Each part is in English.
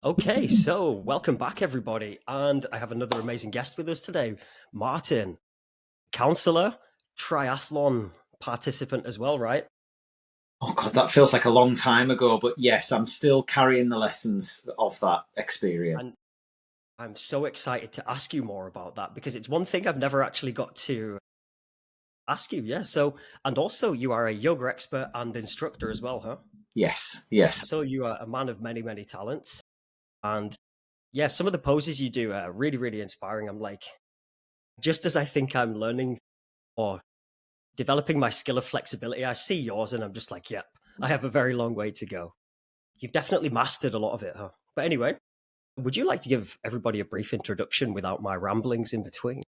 Okay, so welcome back, everybody. And I have another amazing guest with us today, Martyn, counsellor, triathlon participant as well, right? Oh God, that feels like a long time ago, but yes, I'm still carrying the lessons of that experience. And I'm so excited to ask you more about that because it's one thing I've never actually got to ask you. Yeah. So, and also you are a yoga expert and instructor as well, huh? Yes, yes. So you are a man of many, many talents. And yeah, some of the poses you do are really, really inspiring. I'm like, just as I think I'm learning or developing my skill of flexibility, I see yours and I'm just like, yep, I have a very long way to go. You've definitely mastered a lot of it, huh? But anyway, would you like to give everybody a brief introduction without my ramblings in between?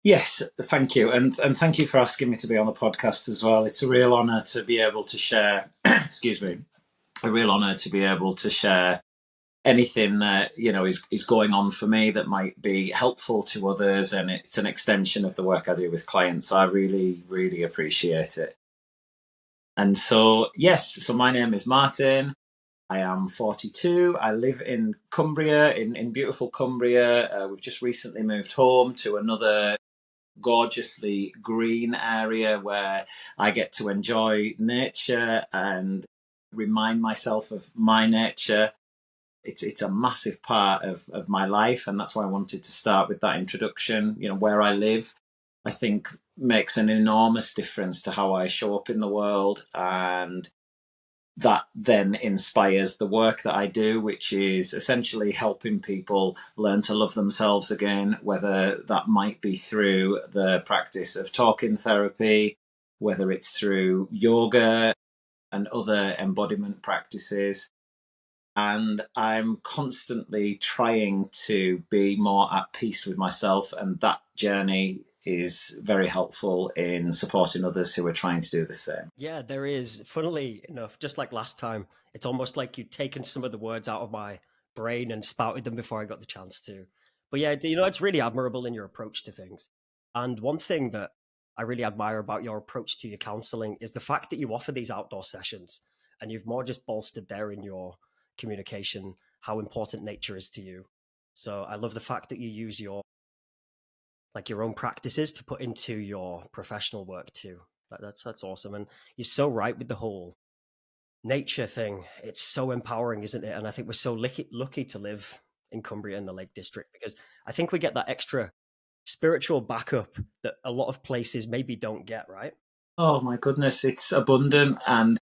Yes, thank you. And thank you for asking me to be on the podcast as well. It's a real honor to be able to share, excuse me, a real honor to be able to share anything that, is going on for me that might be helpful to others. And it's an extension of the work I do with clients. So I really, really appreciate it. And so, yes, so my name is Martyn. I am 42. I live in Cumbria, in beautiful Cumbria. We've just recently moved home to another gorgeously green area where I get to enjoy nature and remind myself of my nature. It's a massive part of my life, and that's why I wanted to start with that introduction. Where I live, I think makes an enormous difference to how I show up in the world, and that then inspires the work that I do, which is essentially helping people learn to love themselves again, whether that might be through the practice of talking therapy, whether it's through yoga and other embodiment practices. And I'm constantly trying to be more at peace with myself, and that journey is very helpful in supporting others who are trying to do the same. Yeah, there is, funnily enough, just like last time, it's almost like you'd taken some of the words out of my brain and spouted them before I got the chance to. But yeah, it's really admirable in your approach to things. And one thing that I really admire about your approach to your counseling is the fact that you offer these outdoor sessions and you've more just bolstered there in your communication how important nature is to you. So I love the fact that you use your own practices to put into your professional work too. That's awesome. And you're so right with the whole nature thing. It's so empowering, isn't it? And I think we're so lucky to live in Cumbria in the Lake District because I think we get that extra spiritual backup that a lot of places maybe don't get, right? Oh my goodness, it's abundant. And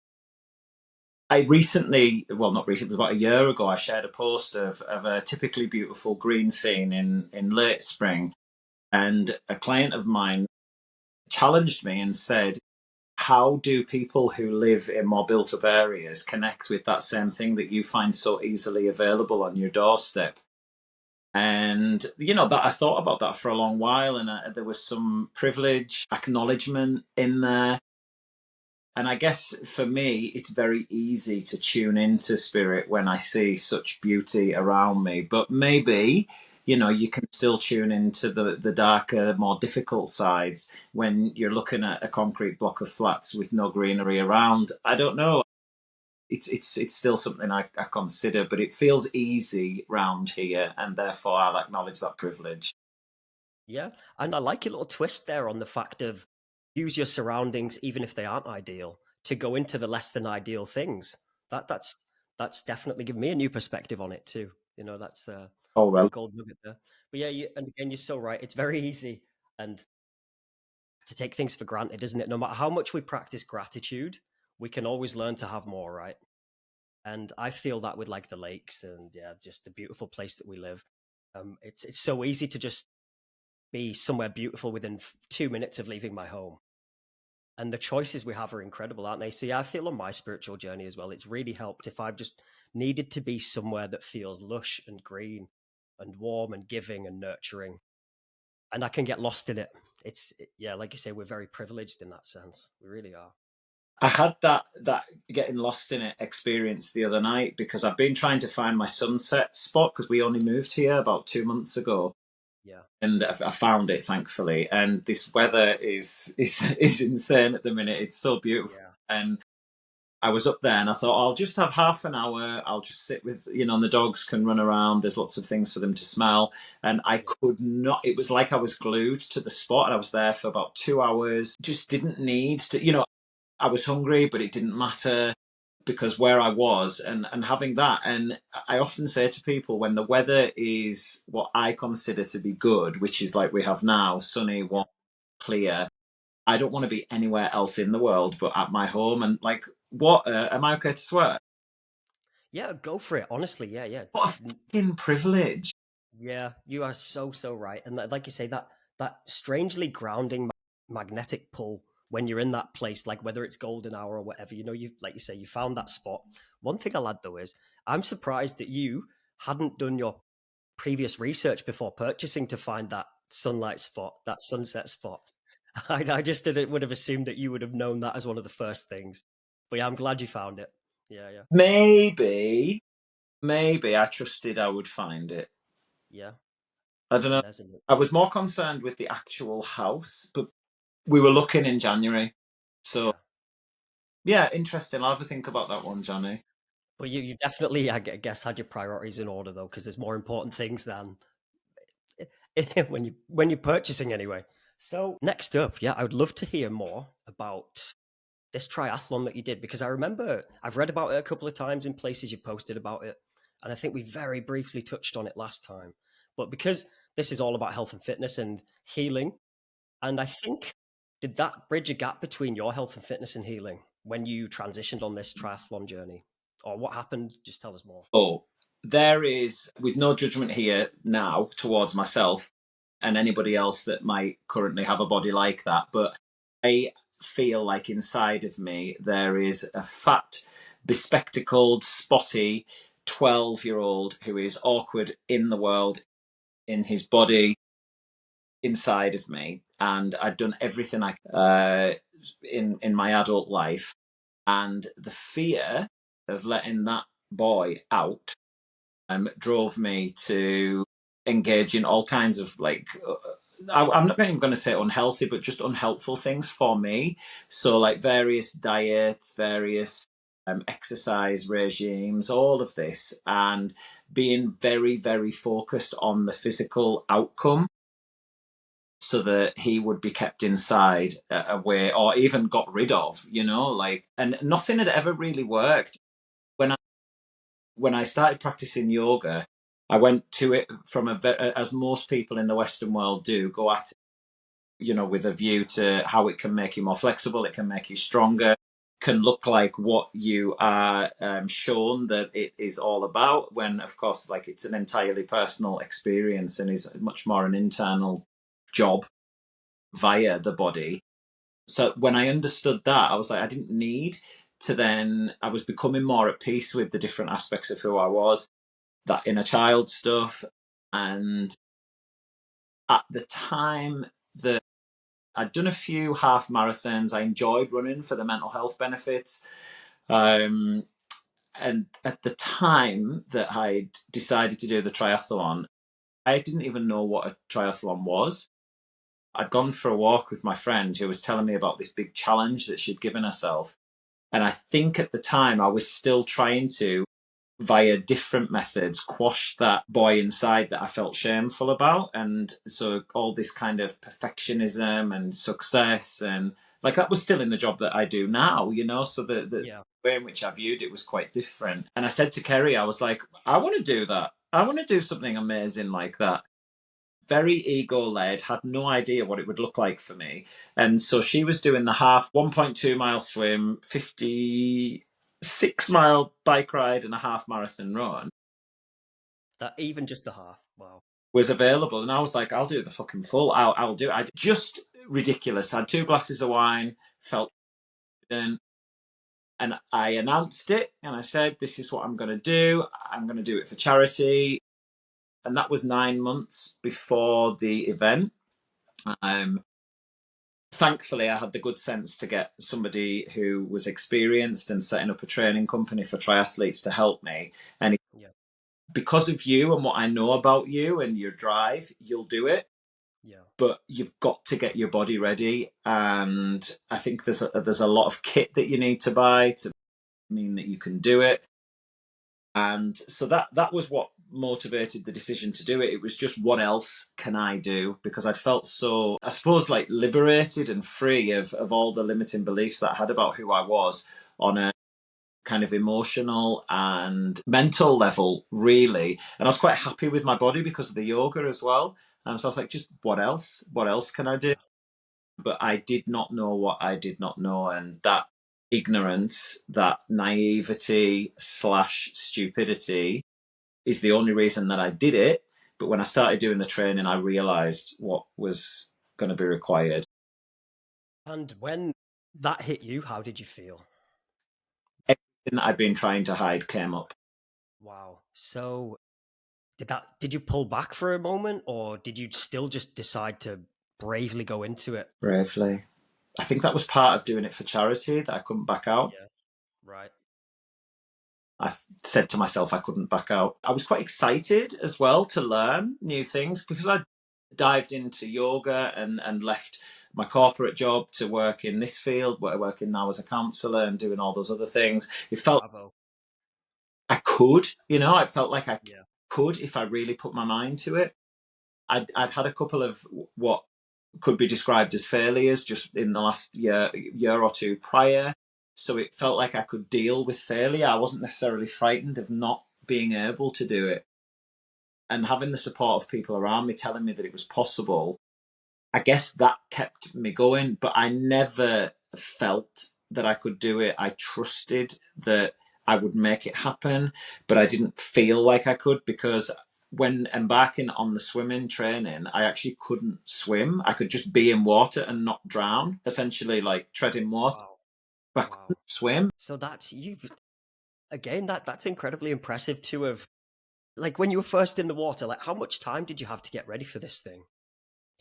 I recently, well, not recently, it was about a year ago, I shared a post of a typically beautiful green scene in late spring. And a client of mine challenged me and said, how do people who live in more built up areas connect with that same thing that you find so easily available on your doorstep? And, that I thought about that for a long while, and there was some privilege, acknowledgement in there. And I guess for me, it's very easy to tune into spirit when I see such beauty around me. But maybe, you can still tune into the darker, more difficult sides when you're looking at a concrete block of flats with no greenery around. I don't know. It's still something I consider, but it feels easy round here, and therefore I'll acknowledge that privilege. Yeah. And I like your little twist there on the fact of use your surroundings, even if they aren't ideal, to go into the less than ideal things. That's definitely given me a new perspective on it too. That's Oh a well. gold nugget there. But yeah, and again, you're so right. It's very easy and to take things for granted, isn't it? No matter how much we practice gratitude, we can always learn to have more, right? And I feel that with like the lakes and yeah, just the beautiful place that we live. It's so easy to just be somewhere beautiful within 2 minutes of leaving my home. And the choices we have are incredible, aren't they? So yeah, I feel on my spiritual journey as well, it's really helped if I've just needed to be somewhere that feels lush and green and warm and giving and nurturing. And I can get lost in it. Yeah, like you say, we're very privileged in that sense. We really are. I had that getting lost in it experience the other night because I've been trying to find my sunset spot because we only moved here about 2 months ago, Yeah. and I found it thankfully. And this weather is is insane at the minute. It's so beautiful, Yeah. and I was up there and I thought, I'll just have half an hour. I'll just sit with, and the dogs can run around. There's lots of things for them to smell. And I Yeah. could not, it was like I was glued to the spot. And I was there for about 2 hours, just didn't need to, I was hungry, but it didn't matter because where I was and having that. And I often say to people when the weather is what I consider to be good, which is like we have now, sunny, Yeah. warm, clear, I don't want to be anywhere else in the world but at my home. And like, what am I okay to swear? Yeah, go for it. Honestly, yeah, yeah. What a fucking privilege. Yeah, you are so so right. And like you say, that strangely grounding magnetic pull when you're in that place, like whether it's golden hour or whatever, you like you say, you found that spot. One thing I'll add though is I'm surprised that you hadn't done your previous research before purchasing to find that sunlight spot, that sunset spot. I just didn't would have assumed that you would have known that as one of the first things. But yeah, I'm glad you found it. Yeah, yeah, Maybe I trusted I would find it. yeah. I don't know. Resonant. I was more concerned with the actual house, but we were looking in January. So Yeah. yeah, interesting. I'll have a think about that one, Johnny. Well, you definitely, I guess, had your priorities in order though, because there's more important things than when you're purchasing anyway. So next up, yeah, I would love to hear more about this triathlon that you did because I remember I've read about it a couple of times in places you posted about it, and I think we very briefly touched on it last time. But because this is all about health and fitness and healing, and I think did that bridge a gap between your health and fitness and healing when you transitioned on this triathlon journey, or what happened? Just tell us more. Oh, there is, with no judgment here now towards myself and anybody else that might currently have a body like that, but I feel like inside of me there is a fat, bespectacled, spotty 12-year-old who is awkward in the world, in his body, inside of me. And I'd done everything in my adult life. And the fear of letting that boy out drove me to engage in all kinds of I'm not even going to say unhealthy, but just unhelpful things for me. So like various diets, various exercise regimes, all of this, and being very, very focused on the physical outcome so that he would be kept inside away or even got rid of, and nothing had ever really worked. When I started practicing yoga, I went to it from as most people in the Western world do, go at it, with a view to how it can make you more flexible, it can make you stronger, can look like what you are shown that it is all about. When, of course, like it's an entirely personal experience and is much more an internal job via the body. So when I understood that, I was like, I didn't need to then, I was becoming more at peace with the different aspects of who I was, that inner child stuff. And at the time that I'd done a few half marathons, I enjoyed running for the mental health benefits. And at the time that I'd decided to do the triathlon, I didn't even know what a triathlon was. I'd gone for a walk with my friend who was telling me about this big challenge that she'd given herself. And I think at the time I was still trying to, via different methods, quash that boy inside that I felt shameful about. And so all this kind of perfectionism and success and like that was still in the job that I do now, so the Yeah, way in which I viewed it was quite different. And I said to Kerry, I was like, I want to do that. I want to do something amazing like that. Very ego led, had no idea what it would look like for me. And so she was doing the half 1.2 mile swim, 56-mile bike ride, and a half marathon run that even just the half. Wow. was available. And I was like, I'll do the fucking full. I'll do it. Just ridiculous. I had 2 glasses of wine, felt confident. And I announced it and I said, this is what I'm going to do. I'm going to do it for charity. And that was 9 months before the event. Um, Thankfully, I had the good sense to get somebody who was experienced and setting up a training company for triathletes to help me. And Yeah, because of you and what I know about you and your drive, you'll do it. yeah, But you've got to get your body ready. And I think there's a lot of kit that you need to buy to mean that you can do it. And so that was what motivated the decision to do it. It was just, what else can I do? Because I'd felt so, I suppose, like liberated and free of all the limiting beliefs that I had about who I was on a kind of emotional and mental level, really. And I was quite happy with my body because of the yoga as well. So I was like, just what else? What else can I do? Yeah. But I did not know what I did not know. And that ignorance, that naivety slash stupidity is the only reason that I did it. But when I started doing the training, I realized what was going to be required. And when that hit you, how did you feel? Everything that I'd been trying to hide came up. Wow. So did you pull back for a moment, or did you still just decide to bravely go into it? Bravely. I think that was part of doing it for charity, that I couldn't back out. Yeah. Right. I said to myself I couldn't back out. I was quite excited as well to learn new things because I dived into yoga and left my corporate job to work in this field, where I work in now as a counsellor and doing all those other things. It felt Bravo. I could, I felt like I Yeah. could if I really put my mind to it. I'd had a couple of what could be described as failures just in the last year or two prior. So it felt like I could deal with failure. I wasn't necessarily frightened of not being able to do it. And having the support of people around me telling me that it was possible, I guess that kept me going. But I never felt that I could do it. I trusted that I would make it happen, but I didn't feel like I could, because when embarking on the swimming training, I actually couldn't swim. I could just be in water and not drown, essentially like treading water, Wow. but I Wow. couldn't swim. So that's you again, that's incredibly impressive to have, like, when you were first in the water, like, how much time did you have to get ready for this thing?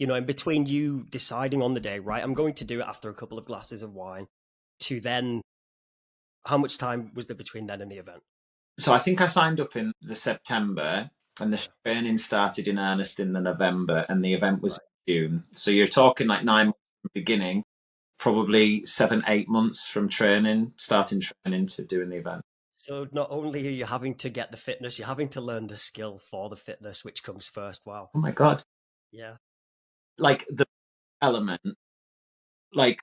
In between you deciding on the day, right, I'm going to do it after a couple of glasses of wine, to then, how much time was there between then and the event? So I think I signed up in the September, and the Yeah. training started in earnest in the November, and the event was Right. in June. So you're talking like 9 months from beginning, probably 7, 8 months from starting training to doing the event. So not only are you having to get the fitness, you're having to learn the skill for the fitness, which comes first. Wow. Oh my God. Yeah. Like the element, like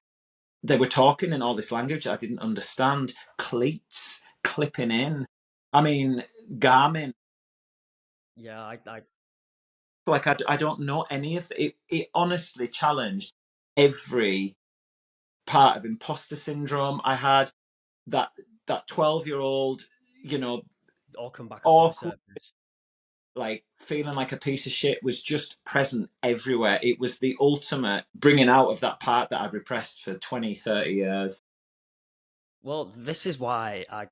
they were talking in all this language I didn't understand, cleats clipping in. I mean, Garmin, Yeah. I like I don't know any of it. It honestly challenged every part of imposter syndrome I had. That 12-year-old, you know, all come back up to the awkward, surface. like feeling like a piece of shit was just present everywhere. It was the ultimate bringing out of that part that I'd repressed for 20, 30 years. Well, this is why I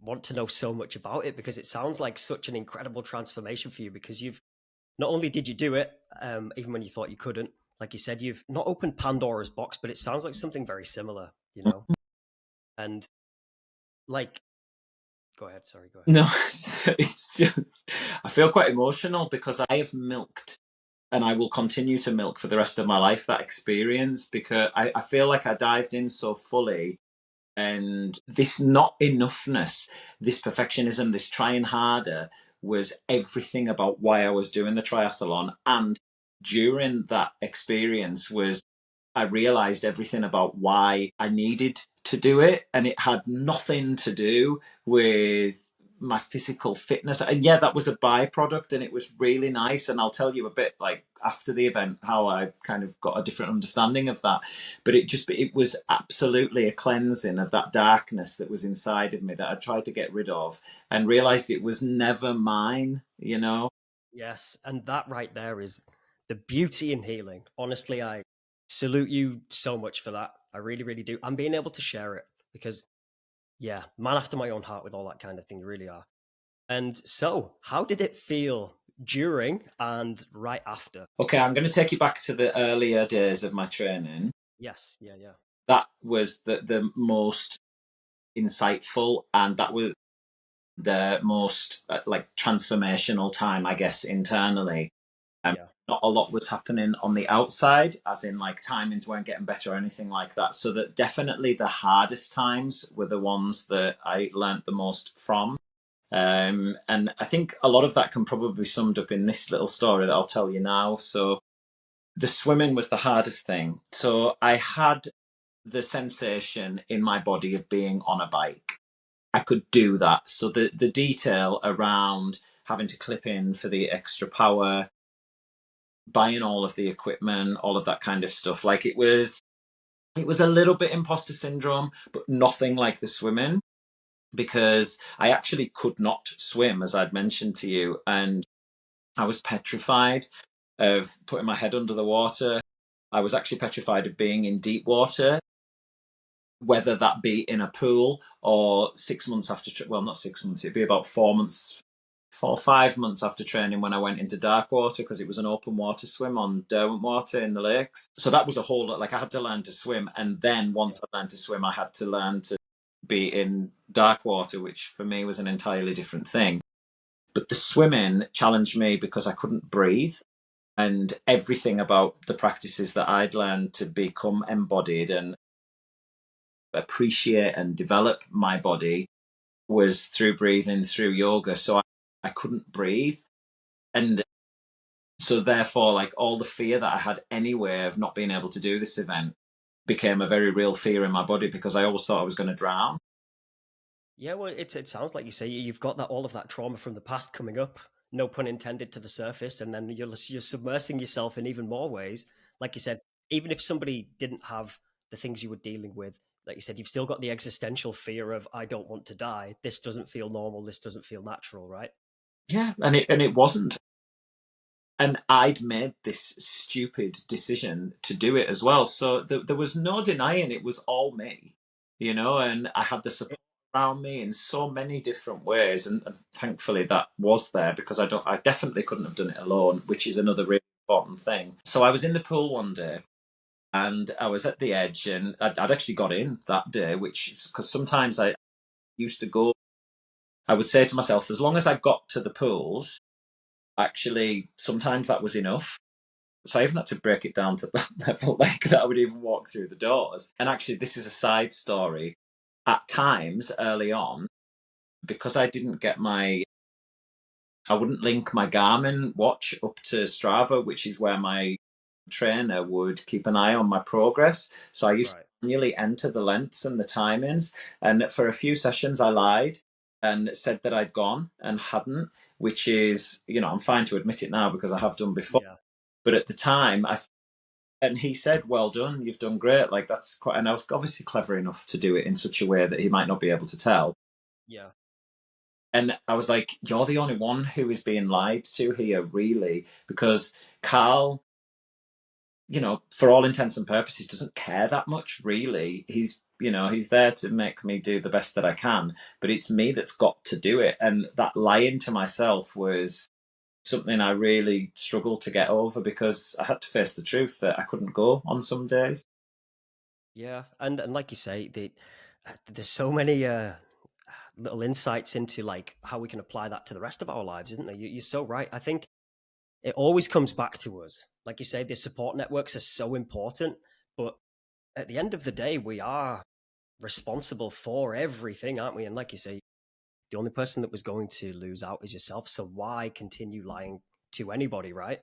want to know so much about it, because it sounds like such an incredible transformation for you, because you've not only did you do it, even when you thought you couldn't, like you said, you've not opened Pandora's box, but it sounds like something very similar. And like, go ahead, sorry, go ahead. No, it's just, I feel quite emotional because I have milked and I will continue to milk for the rest of my life that experience, because I feel like I dived in so fully, and this not enoughness, this perfectionism, this trying harder was everything about why I was doing the triathlon. And during that experience was I realized everything about why I needed to do it, and it had nothing to do with my physical fitness. And yeah, that was a byproduct, and it was really nice. And I'll tell you a bit like after the event how I kind of got a different understanding of that. But it was absolutely a cleansing of that darkness that was inside of me that I tried to get rid of, and realized it was never mine. Yes, and that right there is the beauty in healing. Honestly, I salute you so much for that. I really, really do. I'm being able to share it because, yeah, man after my own heart with all that kind of thing. You really are. And so, how did it feel during and right after? Okay, I'm going to take you back to the earlier days of my training. Yes, yeah, yeah, That was the most insightful, and that was the most like transformational time, I guess, internally. yeah. not a lot was happening on the outside, as in like timings weren't getting better or anything like that. So that definitely the hardest times were the ones that I learnt the most from. And I think a lot of that can probably be summed up in this little story that I'll tell you now. So the swimming was the hardest thing. So I had the sensation in my body of being on a bike. I could do that. So the detail around having to clip in for the extra power, buying all of the equipment, all of that kind of stuff. Like it was a little bit imposter syndrome, but nothing like the swimming, because I actually could not swim, as I'd mentioned to you, and I was petrified of putting my head under the water. I was actually petrified of being in deep water, whether that be in a pool or 6 months after, well, not 6 months, it'd be about 4 months, 4 or 5 months after training when I went into dark water, because it was an open water swim on Derwent water in the lakes. So that was a whole lot, like I had to learn to swim. And then once I learned to swim, I had to learn to be in dark water, which for me was an entirely different thing. But the swimming challenged me because I couldn't breathe. And everything about the practices that I'd learned to become embodied and appreciate and develop my body was through breathing, through yoga. So I couldn't breathe. And so therefore, like all the fear that I had anyway of not being able to do this event became a very real fear in my body, because I always thought I was going to drown. Yeah, well, it sounds like you say you've got that all of that trauma from the past coming up, no pun intended, to the surface, and then you're submersing yourself in even more ways. Like you said, even if somebody didn't have the things you were dealing with, like you said, you've still got the existential fear of I don't want to die. This doesn't feel normal. This doesn't feel natural, right? Yeah, and it wasn't. And I'd made this stupid decision to do it as well. So there was no denying it was all me, and I had the support around me in so many different ways. And thankfully that was there, because I definitely couldn't have done it alone, which is another really important thing. So I was in the pool one day and I was at the edge, and I'd actually got in that day, which is because sometimes I used to go, I would say to myself, as long as I got to the pools, actually, sometimes that was enough. So I even had to break it down to that level, like that I would even walk through the doors. And actually, this is a side story. At times early on, because I wouldn't link my Garmin watch up to Strava, which is where my trainer would keep an eye on my progress. So I used to Right. manually enter the lengths and the timings. And for a few sessions, I lied and said that I'd gone and hadn't, which is, I'm fine to admit it now because I have done before. Yeah. But at the time, and he said, "Well done, you've done great." Like that's quite, and I was obviously clever enough to do it in such a way that he might not be able to tell. Yeah. And I was like, "You're the only one who is being lied to here, really," because Carl, for all intents and purposes, doesn't care that much, really. He's there to make me do the best that I can, but it's me that's got to do it. And that lying to myself was something I really struggled to get over, because I had to face the truth that I couldn't go on some days. Yeah. And like you say, there's so many little insights into like how we can apply that to the rest of our lives, isn't there? You're so right. I think it always comes back to us. Like you say, the support networks are so important, but at the end of the day, we are responsible for everything, aren't we? And like you say, the only person that was going to lose out is yourself. So why continue lying to anybody, right?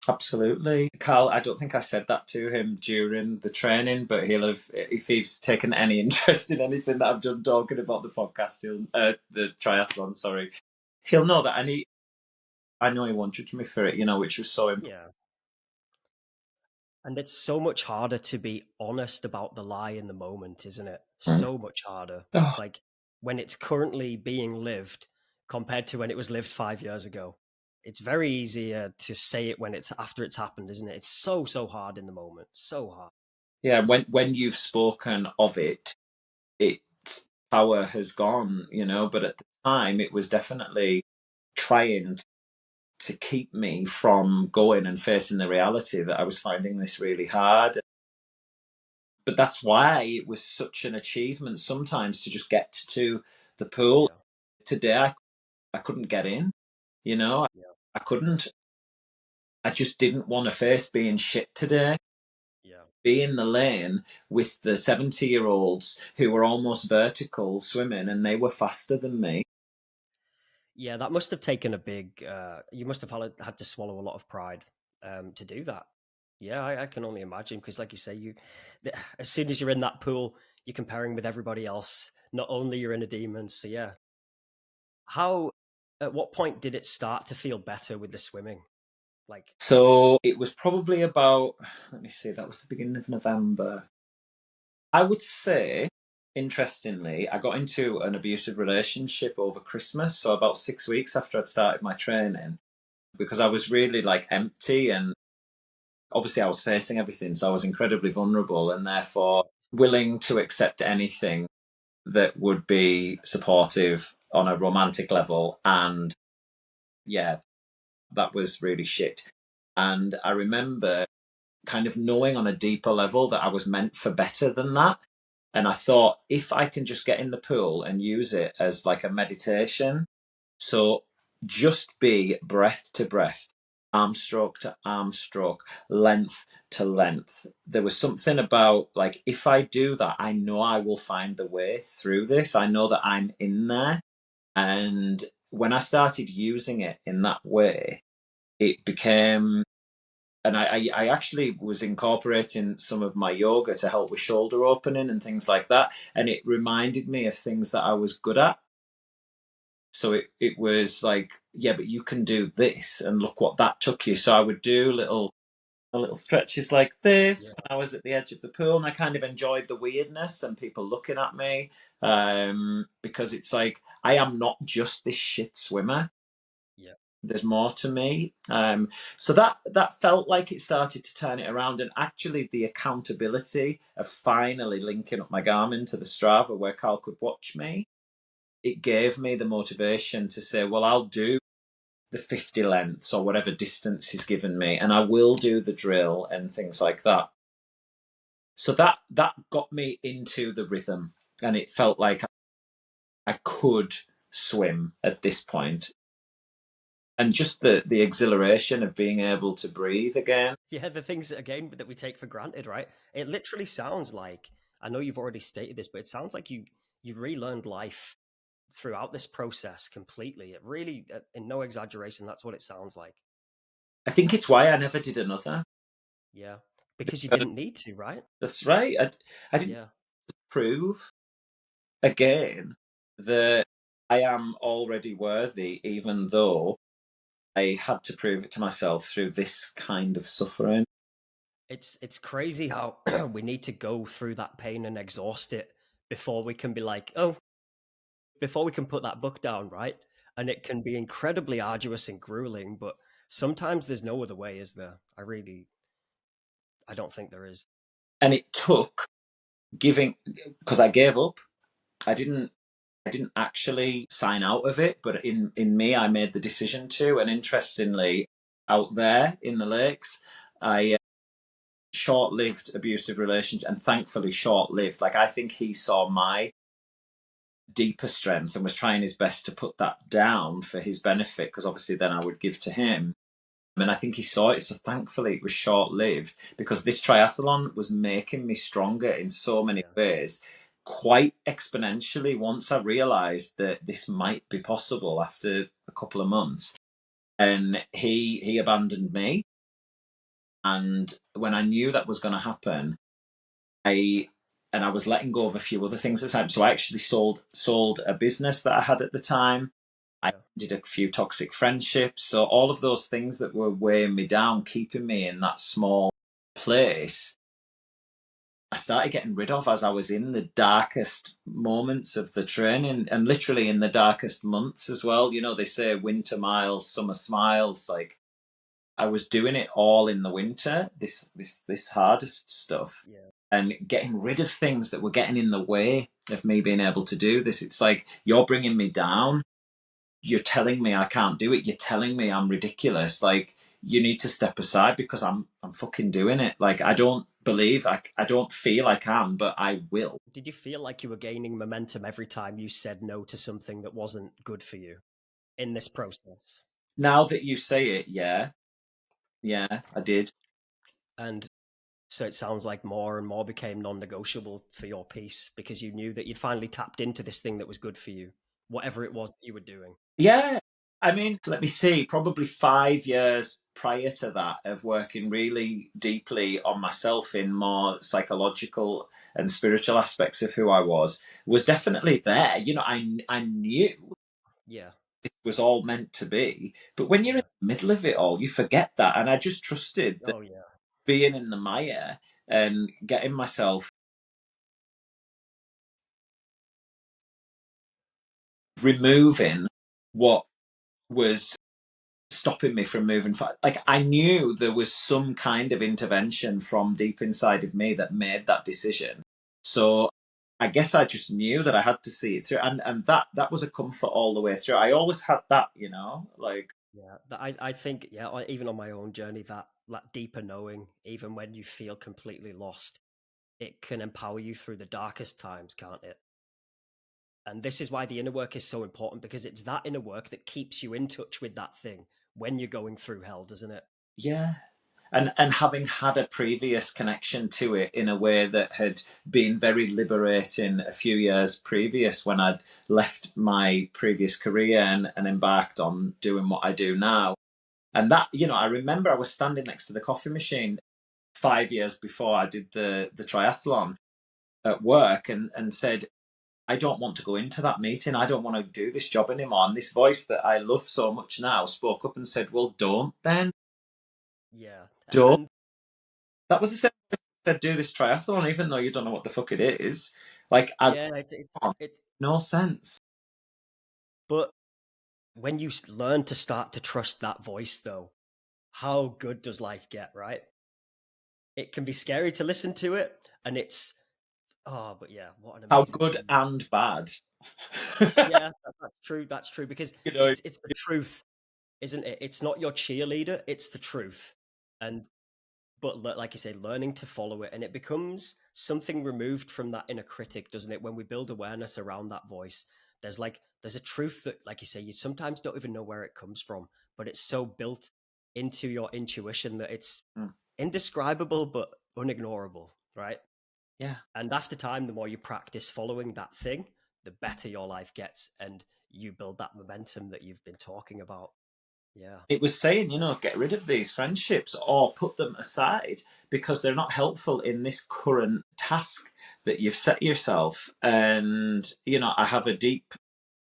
Absolutely. Carl, I don't think I said that to him during the training, but he'll have, if he's taken any interest in anything that I've done talking about the podcast, the triathlon, sorry, he'll know that. And I know he won't judge me for it, which was so important. Yeah. And it's so much harder to be honest about the lie in the moment, isn't it? So much harder. Oh, Like when it's currently being lived compared to when it was lived 5 years ago. It's very easier to say it when it's after it's happened, isn't it? It's so hard in the moment. So hard. yeah, when you've spoken of it, its power has gone, but at the time it was definitely trying to keep me from going and facing the reality that I was finding this really hard. But that's why it was such an achievement sometimes to just get to the pool. Yeah. Today, I couldn't get in, you know, Yeah. I couldn't. I just didn't want to face being shit today. Yeah. Be in the lane with the 70-year-olds who were almost vertical swimming and they were faster than me. Yeah, that must have taken a big. You must have had to swallow a lot of pride to do that. Yeah, I can only imagine because, like you say, as soon as you're in that pool, you're comparing with everybody else. Not only you're in a demon, so yeah. How? At what point did it start to feel better with the swimming? Like, So it was probably about, let me see, that was the beginning of November. I would say, interestingly, I got into an abusive relationship over Christmas. So about 6 weeks after I'd started my training, because I was really like empty and obviously I was facing everything. So I was incredibly vulnerable and therefore willing to accept anything that would be supportive on a romantic level. And yeah, that was really shit. And I remember kind of knowing on a deeper level that I was meant for better than that. And I thought, if I can just get in the pool and use it as like a meditation, so just be breath to breath, arm stroke to arm stroke, length to length. There was something about like, if I do that, I know I will find the way through this. I know that I'm in there. And when I started using it in that way, it became, and I actually was incorporating some of my yoga to help with shoulder opening and things like that. And it reminded me of things that I was good at. So it was like, yeah, but you can do this and look what that took you. So I would do little stretches like this yeah, when I was at the edge of the pool, and I kind of enjoyed the weirdness and people looking at me, because it's like I am not just this shit swimmer. yeah, There's more to me. So that felt like it started to turn it around, and actually the accountability of finally linking up my Garmin to the Strava where Carl could watch me, it gave me the motivation to say, well, I'll do the 50 lengths or whatever distance he's given me, and I will do the drill and things like that. So that got me into the rhythm, and it felt like I could swim at this point, and just the exhilaration of being able to breathe again. yeah. The things again that we take for granted, right? It literally sounds like. I know you've already stated this, but it sounds like you relearned life throughout this process completely. It really, in no exaggeration, that's what it sounds like. I think it's why I never did another. Yeah, because you Because didn't need to, right? that's right. I didn't Yeah, prove again that I am already worthy, even though I had to prove it to myself through this kind of suffering. it's crazy how we need to go through that pain and exhaust it before we can be like, oh, before we can put that book down, right? And it can be incredibly arduous and grueling, but sometimes there's no other way, is there? I don't think there is. And it took giving, because I gave up. I didn't I didn't actually sign out of it, but in me, I made the decision to. And interestingly, out there in the lakes, I short-lived abusive relations, and thankfully short-lived. Like I think he saw my deeper strength and was trying his best to put that down for his benefit, because obviously then I would give to him. And I think he saw it. So thankfully it was short lived, because this triathlon was making me stronger in so many Yeah, ways, quite exponentially, once I realized that this might be possible after a couple of months. And he abandoned me. And when I knew that was going to happen, I I was letting go of a few other things at the time. So I actually sold a business that I had at the time. I yeah, did a few toxic friendships. So all of those things that were weighing me down, keeping me in that small place, I started getting rid of as I was in the darkest moments of the training, and literally in the darkest months as well. You know, they say winter miles, summer smiles. Like I was doing it all in the winter, this hardest stuff, yeah. and getting rid of things that were getting in the way of me being able to do this. It's like, you're bringing me down. You're telling me I can't do it. You're telling me I'm ridiculous. Like, you need to step aside, because I'm fucking doing it. Like, I don't believe I don't feel I can, but I will. Did you feel like you were gaining momentum every time you said no to something that wasn't good for you in this process? Now that you say it, yeah. Yeah, I did. And so it sounds like more and more became non-negotiable for your piece because you knew that you'd finally tapped into this thing that was good for you, whatever it was that you were doing. Yeah. I mean, let me see, probably 5 years prior to that of working really deeply on myself in more psychological and spiritual aspects of who I was definitely there. I knew Yeah, it was all meant to be, but when you're in yeah. the middle of it all, you forget that. And I just trusted that Oh, yeah, being in the mire and getting myself removing what was stopping me from moving forward. Like I knew there was some kind of intervention from deep inside of me that made that decision. So I guess I just knew that I had to see it through, and that was a comfort all the way through. I always had that, like yeah. I think, yeah, even on my own journey, that deeper knowing, even when you feel completely lost, it can empower you through the darkest times, can't it? And this is why the inner work is so important because it's that inner work that keeps you in touch with that thing when you're going through hell, doesn't it? yeah. And having had a previous connection to it in a way that had been very liberating a few years previous when I'd left my previous career and embarked on doing what I do now. And that, I remember I was standing next to the coffee machine 5 years before I did the triathlon at work and said, I don't want to go into that meeting. I don't want to do this job anymore. And this voice that I love so much now spoke up and said, well, don't then. Yeah. Don't. And That was the same voice that said, do this triathlon, even though you don't know what the fuck it is. Like, yeah, it's, no sense. but when you learn to start to trust that voice, though, how good does life get, right? It can be scary to listen to it, and oh, but yeah, what an How amazing good feeling. and bad. Yeah, that's true. That's true because you know, it's the truth, isn't it? It's not your cheerleader; it's the truth. And but like you say, learning to follow it, and it becomes something removed from that inner critic, doesn't it? When we build awareness around that voice, there's a truth that, like you say, you sometimes don't even know where it comes from, but it's so built into your intuition that it's Mm, indescribable but unignorable, right? yeah. And after time, the more you practice following that thing, the better your life gets, and you build that momentum that you've been talking about. Yeah, It was saying, get rid of these friendships or put them aside because they're not helpful in this current task that you've set yourself. And, I have a deep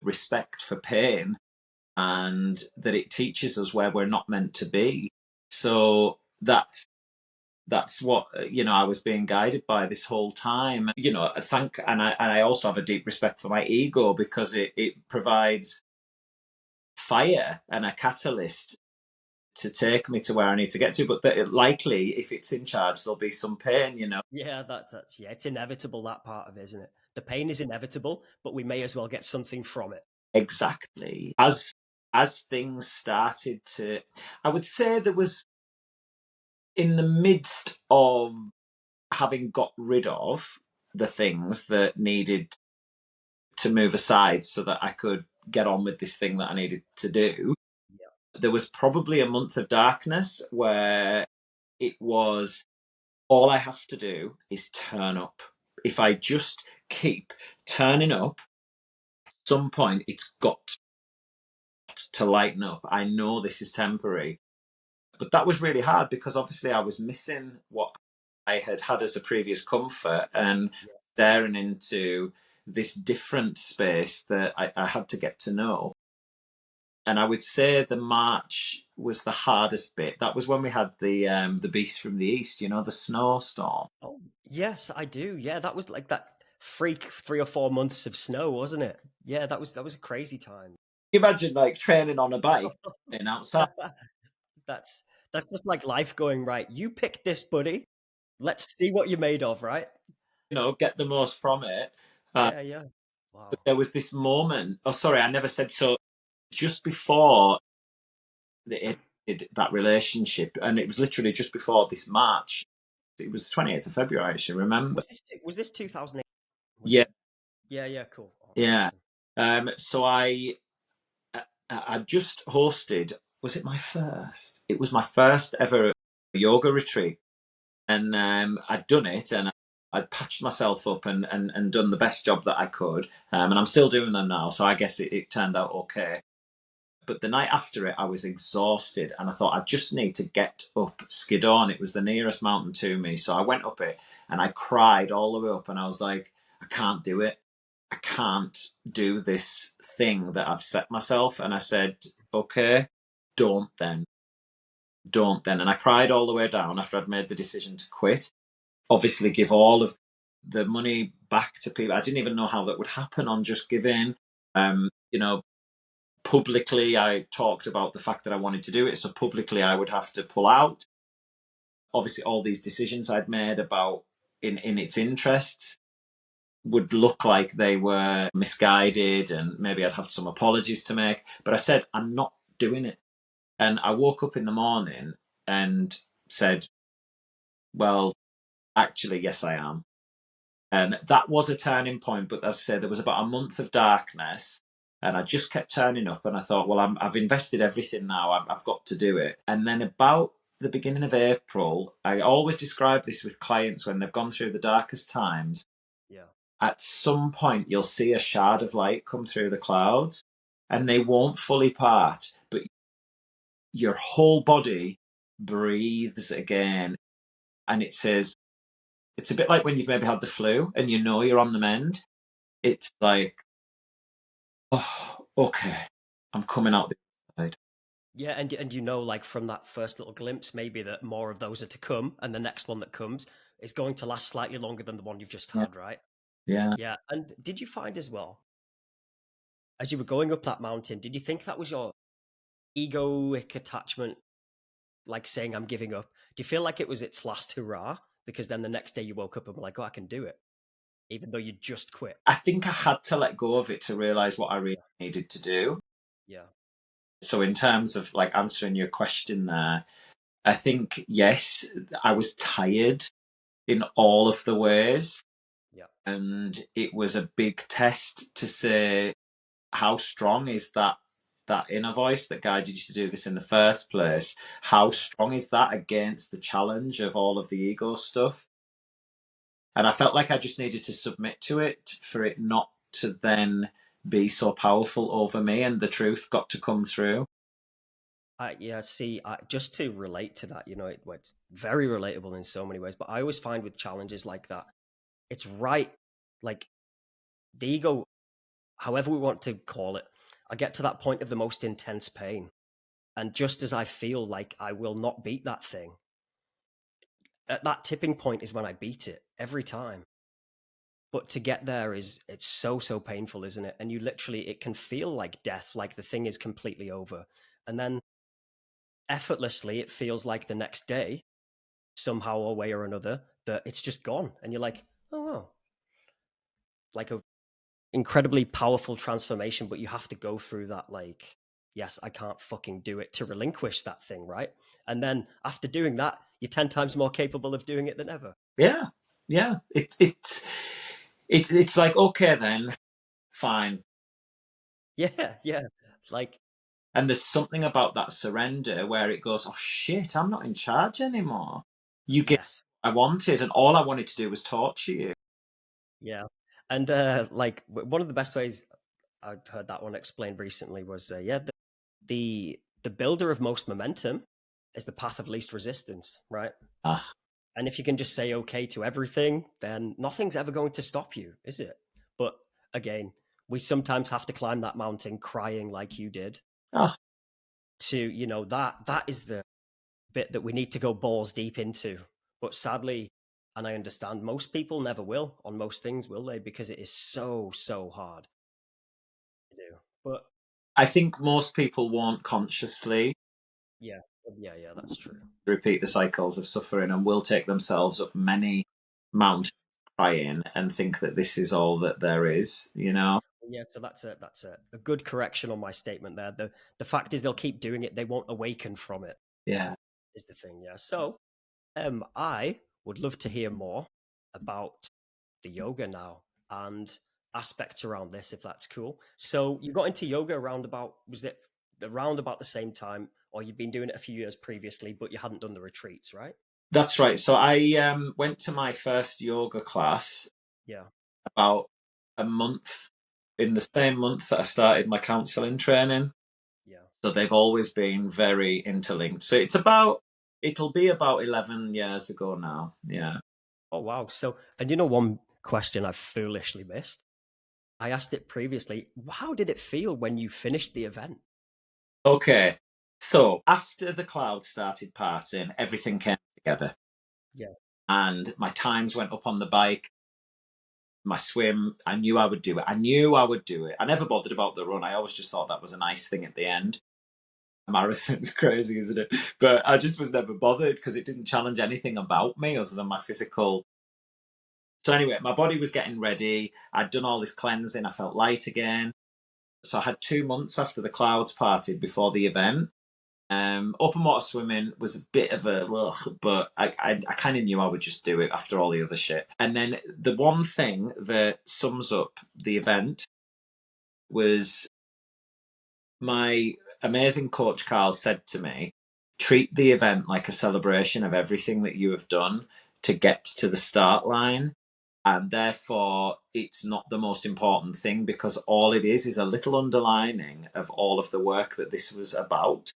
respect for pain and that it teaches us where we're not meant to be. So that's what I was being guided by this whole time. I thank and I also have a deep respect for my ego because it provides fire and a catalyst to take me to where I need to get to. But likely, if it's in charge, there'll be some pain. yeah, that's yeah, it's inevitable, that part of it, isn't it? The pain is inevitable, but we may as well get something from it. Exactly. As things started to, I would say there was in the midst of having got rid of the things that needed to move aside so that I could get on with this thing that I needed to do. Yeah, There was probably a month of darkness where it was all I have to do is turn up. If I just keep turning up, at some point it's got to lighten up. I know this is temporary. But that was really hard because obviously I was missing what I had had as a previous comfort and yeah, staring into this different space that I had to get to know. And I would say the march was the hardest bit. That was when we had the beast from the east, the snowstorm. oh yes, I do. Yeah, that was like that freak 3 or 4 months of snow, wasn't it? Yeah, that was a crazy time. Can you imagine like training on a bike and outside, that's that's just like life going right. You picked this, buddy. Let's see what you're made of, right? get the most from it. Yeah, yeah. But Wow. there was this moment. Oh, sorry, I never said so. Just before it ended that relationship, and it was literally just before this March. It was the 28th of February. I should remember. Was this 2008? Was Yeah, it? Yeah, yeah, cool. yeah. Awesome. So I just hosted. was it my first? It was my first ever yoga retreat. And I'd done it, and I'd patched myself up and done the best job that I could. And I'm still doing them now, so I guess it turned out okay. But the night after it, I was exhausted, and I thought I just need to get up Skiddaw. It was the nearest mountain to me, so I went up it and I cried all the way up, and I was like, I can't do it. I can't do this thing that I've set myself. And I said, okay, don't then, don't then. And I cried all the way down after I'd made the decision to quit. Obviously, give all of the money back to people. I didn't even know how that would happen on Just Giving. You know, publicly, I talked about the fact that I wanted to do it. So publicly, I would have to pull out. Obviously, all these decisions I'd made about in its interests would look like they were misguided, and maybe I'd have some apologies to make. But I said, I'm not doing it. And I woke up in the morning and said, well, actually, yes, I am. And that was a turning point. But as I said, there was about a month of darkness, and I just kept turning up. And I thought, well, I've invested everything now. I've got to do it. And then about the beginning of April, I always describe this with clients when they've gone through the darkest times. Yeah. At some point, you'll see a shard of light come through the clouds, and they won't fully part, but your whole body breathes again. And it says, it's a bit like when you've maybe had the flu and you know you're on the mend. It's like, oh, okay, I'm coming out the other side. Yeah, and you know, like from that first little glimpse, maybe that more of those are to come, and the next one that comes is going to last slightly longer than the one you've just Yeah, had, right? yeah. Yeah. And did you find as well, as you were going up that mountain, did you think that was your egoic attachment, like saying, I'm giving up? Do you feel like it was its last hurrah? Because then the next day you woke up and were like, oh, I can do it, even though you just quit. I think I had to let go of it to realize what I really needed to do. Yeah. So, in terms of like answering your question there, I think, yes, I was tired in all of the ways. Yeah. And it was a big test to say, how strong is that inner voice that guided you to do this in the first place? How Yeah. strong is that against the challenge of all of the ego stuff? And I felt like I just needed to submit to it for it not to then be so powerful over me, and the truth got to come through. Yeah, see, just to relate to that, it's very relatable in so many ways, but I always find with challenges like that, it's right, like the ego, however we want to call it, I get to that point of the most intense pain. And just as I feel like I will not beat that thing, at that tipping point is when I beat it every time. But to get there it's so, so painful, isn't it? And you literally, it can feel like death, like the thing is completely over. And then effortlessly, it feels like the next day, somehow, a way or another, that it's just gone. And you're like, oh, well, like a incredibly powerful transformation, but you have to go through that, like, yes, I can't fucking do it, to relinquish that thing, right? And then after doing that, you're 10 times more capable of doing it than ever. Yeah, yeah. It's like, okay then, fine. Yeah, yeah. Like, And there's something about that surrender where it goes, oh shit, I'm not in charge anymore. You get yes. what I wanted, and all I wanted to do was torture you. Yeah. And like one of the best ways I've heard that one explained recently was yeah, the builder of most momentum is the path of least resistance, right? Ah, And if you can just say okay to everything, then nothing's ever going to stop you, is it? But again, we sometimes have to climb that mountain crying like you did, ah, to, that is the bit that we need to go balls deep into. But sadly, and I understand, most people never will on most things, will they? Because it is so, so hard to do. But I think most people won't consciously yeah, yeah, yeah, that's true. repeat the cycles of suffering, and will take themselves up many mountains crying and think that this is all that there is, you know? Yeah, so that's a good correction on my statement there. The fact is they'll keep doing it, they won't awaken from it, Yeah. is the thing. Yeah. So I would love to hear more about the yoga now and aspects around this, if that's cool. So you got into yoga around about, was it around about the same time, or you'd been doing it a few years previously, but you hadn't done the retreats, right? That's right. So I went to my first yoga class Yeah, about a month in the same month that I started my counselling training. yeah. So they've always been very interlinked. So it'll be about 11 years ago now. Yeah. Oh wow. So, and you know, one question I foolishly missed. I asked it previously. How did it feel when you finished the event? Okay. So after the clouds started parting, everything came together. Yeah, And my times went up on the bike, my swim. I knew I would do it. I knew I would do it. I never bothered about the run. I always just thought that was a nice thing at the end. A marathon's crazy, isn't it? But I just was never bothered because it didn't challenge anything about me other than my physical. So anyway, my body was getting ready. I'd done all this cleansing. I felt light again. So I had 2 months after the clouds parted before the event. Open water swimming was a bit of a ugh, but I kind of knew I would just do it after all the other shit. And then the one thing that sums up the event was my amazing coach Carl said to me, treat the event like a celebration of everything that you have done to get to the start line. And therefore, it's not the most important thing because all it is a little underlining of all of the work that this was about.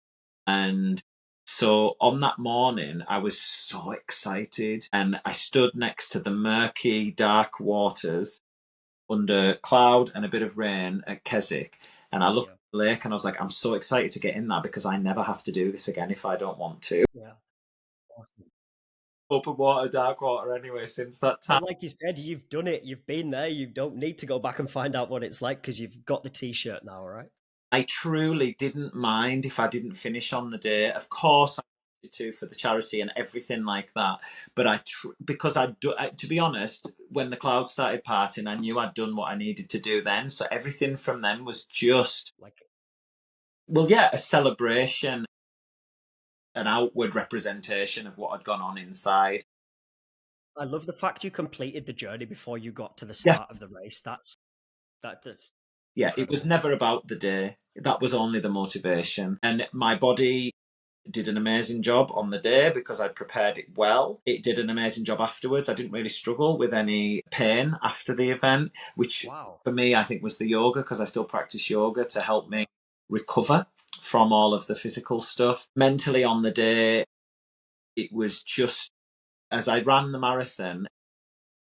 And so on that morning, I was so excited. And I stood next to the murky, dark waters under cloud and a bit of rain at Keswick. And I looked yeah, at the lake and I was like, I'm so excited to get in there because I never have to do this again if I don't want to. yeah. Awesome. Open water, dark water anyway, since that time. And like you said, you've done it. You've been there. You don't need to go back and find out what it's like because you've got the t-shirt now, right? I truly didn't mind if I didn't finish on the day. Of course, I wanted to for the charity and everything like that. But because to be honest, when the clouds started parting, I knew I'd done what I needed to do then. So everything from then was just, Like, well, yeah, a celebration, an outward representation of what had gone on inside. I love the fact you completed the journey before you got to the Yeah, start of the race. That's yeah. It was incredible. never about the day. That was only the motivation, and my body did an amazing job on the day because I prepared it well. It did an amazing job afterwards. I didn't really struggle with any pain after the event, which Wow. for me, I think was the yoga because I still practice yoga to help Yeah. me recover from all of the physical stuff. Mentally on the day, it was just as I ran the marathon,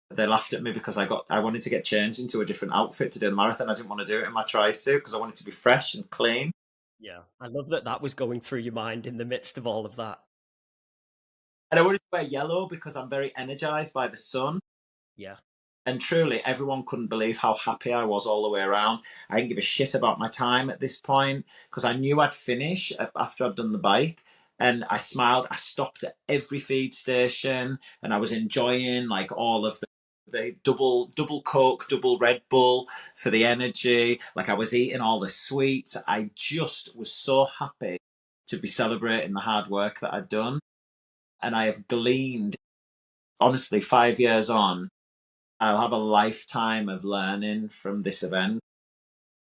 they laughed at me because I wanted to get changed into a different outfit to do the marathon. I didn't want to do it in my tri suit because I wanted to be fresh and clean. Yeah. I love that that was going through your mind in the midst of all of that. And I wanted to wear yellow because I'm very energized by the sun. Yeah. And truly, everyone couldn't believe how happy I was all the way around. I didn't give a shit about my time at this point because I knew I'd finish after I'd done the bike. And I smiled. I stopped at every feed station, and I was enjoying like all of the double Coke, double Red Bull for the energy. Like I was eating all the sweets. I just was so happy to be celebrating the hard work that I'd done, and I have gleaned. Honestly, 5 years on, I'll have a lifetime of learning from this event.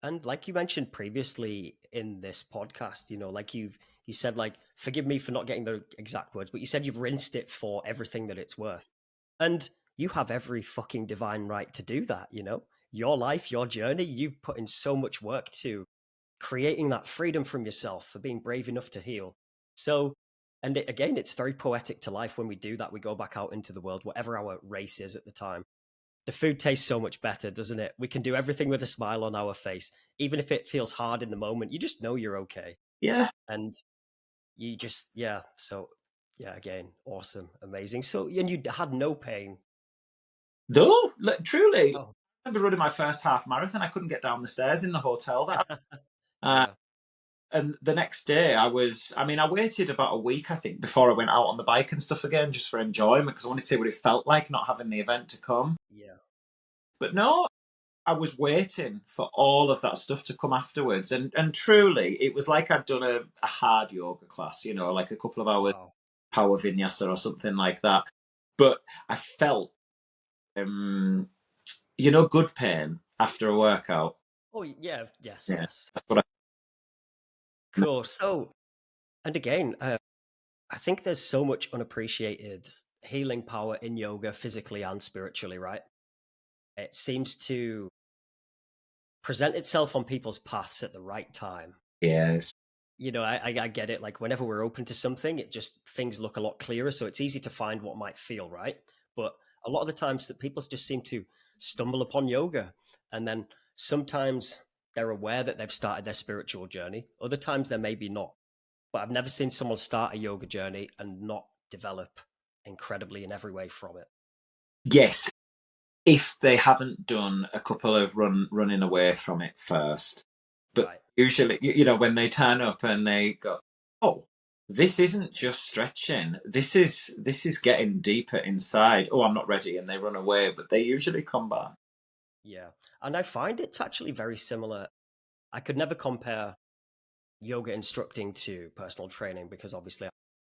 And like you mentioned previously in this podcast, like you said, like, forgive me for not getting the exact words, but you said you've rinsed it for everything that it's worth. And you have every fucking divine right to do that. Your life, your journey, you've put in so much work to creating that freedom from yourself, for being brave enough to heal. So, and again, it's very poetic to life when we do that. We go back out into the world, whatever our race is at the time. The food tastes so much better, doesn't it? We can do everything with a smile on our face. Even if it feels hard in the moment, you just know you're okay. Yeah, And you just, yeah. So, yeah, again, awesome, amazing. So, and you had no pain. though, like, truly, Oh, I remember running my first half marathon. I couldn't get down the stairs in the hotel yeah, and the next day I waited about a week, I think, before I went out on the bike and stuff again, just for enjoyment, because I wanted to see what it felt like not having the event to come. yeah. But no, I was waiting for all of that stuff to come afterwards. And truly, it was like I'd done a hard yoga class, like a couple of hours Wow. power vinyasa or something like that. But I felt good pain after a workout. Oh, yeah, yes, Yeah, yes. that's what I. Cool. So, And again, I think there's so much unappreciated healing power in yoga, physically and spiritually, right? It seems to present itself on people's paths at the right time. Yes. I get it. Like whenever we're open to something, it just things look a lot clearer. So it's easy to find what might feel right. But a lot of the times that people just seem to stumble upon yoga. And then sometimes they're aware that they've started their spiritual journey. Other times they're maybe not. But I've never seen someone start a yoga journey and not develop incredibly in every way from it. Yes, if they haven't done a couple of running away from it first. But Right. usually, when they turn up and they go, "Oh, this isn't just stretching. This is getting deeper inside. Oh, I'm not ready," and they run away. But they usually come back. Yeah. And I find it's actually very similar. I could never compare yoga instructing to personal training because obviously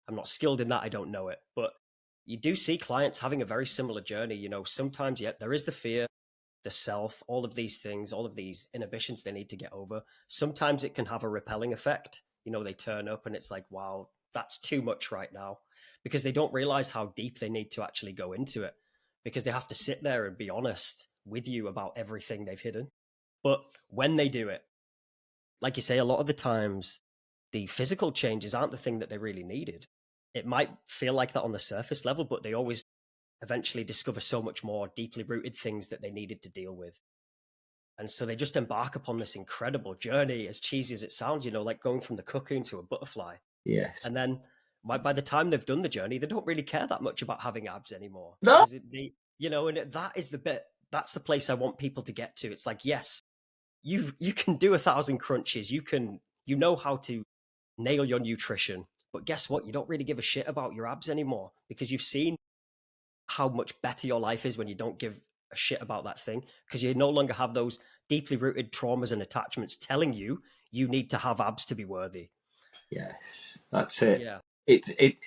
I'm not skilled in that. I don't know it. But you do see clients having a very similar journey. Sometimes, yeah, there is the fear, the self, all of these things, all of these inhibitions they need to get over. Sometimes it can have a repelling effect. They turn up and it's like, wow, that's too much right now because they don't realize how deep they need to actually go into it because they have to sit there and be honest with you about everything they've hidden. But when they do it, like you say, a lot of the times the physical changes aren't the thing that they really needed. It might feel like that on the surface level, but they always eventually discover so much more deeply rooted things that they needed to deal with. And so they just embark upon this incredible journey, as cheesy as it sounds, like going from the cocoon to a butterfly. Yes. And then by the time they've done the journey, they don't really care that much about having abs anymore No. because that is the bit, that's the place I want people to get to. It's like, yes, you can do 1,000 crunches. You know how to nail your nutrition. But guess what? You don't really give a shit about your abs anymore because you've seen how much better your life is when you don't give a shit about that thing because you no longer have those deeply rooted traumas and attachments telling you you need to have abs to be worthy. Yes, that's it. Yeah. It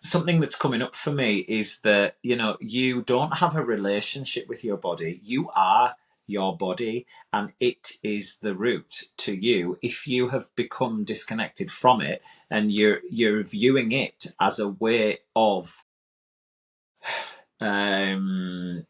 something that's coming up for me is that you don't have a relationship with your body. You are your body, and it is the root to you. If you have become disconnected from it and you're viewing it as a way of um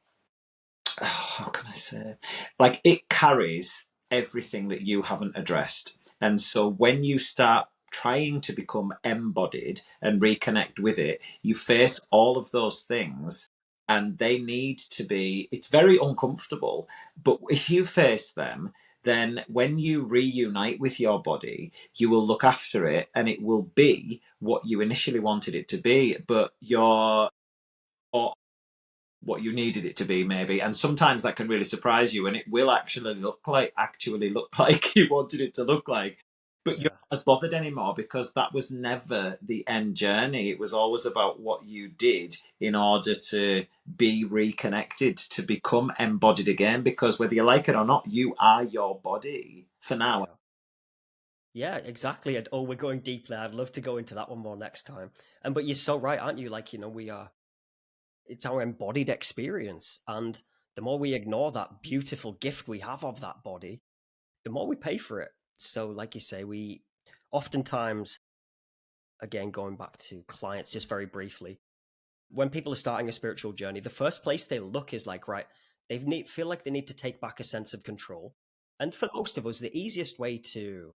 how can I say, like, it carries everything that you haven't addressed. And so when you start trying to become embodied and reconnect with it, you face all of those things, and they need to be, it's very uncomfortable. But if you face them, then when you reunite with your body, you will look after it and it will be what you initially wanted it to be. But your or what you needed it to be, maybe, and sometimes that can really surprise you, and it will actually look like you wanted it to look like, but you're Yeah. not as bothered anymore because that was never the end journey. It was always about what you did in order to be reconnected, to become embodied again, because whether you like it or not, you are your body for now. Yeah. Yeah, exactly. And oh, we're going deep there. I'd love to go into that one more next time. And but you're so right, aren't you? Like, we are, it's our embodied experience. And the more we ignore that beautiful gift we have of that body, the more we pay for it. So, like you say, we oftentimes, again, going back to clients just very briefly, when people are starting a spiritual journey, the first place they look is like, right, feel like they need to take back a sense of control. And for most of us, the easiest way to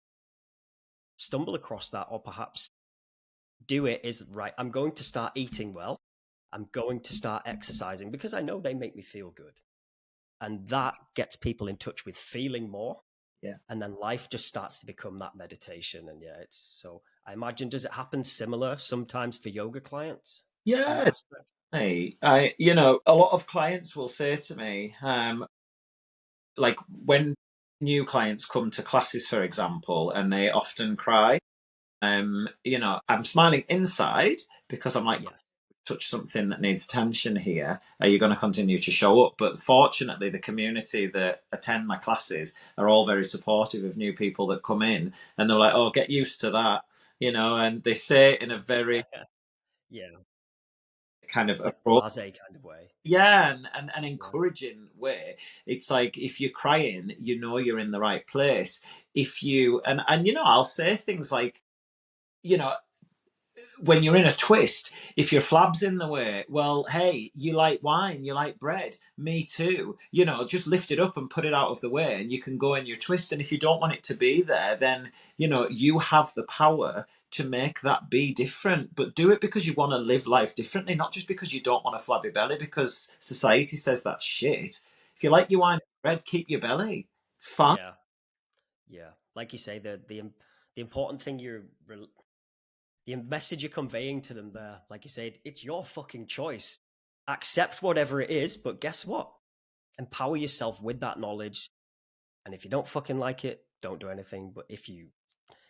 stumble across that or perhaps do it is, right, I'm going to start eating well. I'm going to start exercising because I know they make me feel good. And that gets people in touch with feeling more. Yeah. And then life just starts to become that meditation. And yeah, it's so I imagine, does it happen similar sometimes for yoga clients in that Yeah. aspect? Hey, a lot of clients will say to me, like, when new clients come to classes, for example, and they often cry, I'm smiling inside because I'm like, Yes. touch something that needs attention here. Are you going to continue to show up? But fortunately, the community that attend my classes are all very supportive of new people that come in, and they're like, "Oh, get used to that," and they say it in a very Yeah. kind of Like approach. blase kind of way. Yeah, and an Yeah. encouraging way. It's like, if you're crying, you're in the right place. If you and I'll say things like, you know, when you're in a twist, if your flab's in the way, well, hey, you like wine, you like bread, me too. Just lift it up and put it out of the way, and you can go in your twist. And if you don't want it to be there, then you have the power to make that be different. But do it because you want to live life differently, not just because you don't want a flabby belly. Because society says that's shit. If you like your wine and bread, keep your belly. It's fine. Yeah, yeah. Like you say, the important thing the message you're conveying to them there, like you said, it's your fucking choice. Accept whatever it is, but guess what? Empower yourself with that knowledge. And if you don't fucking like it, don't do anything. But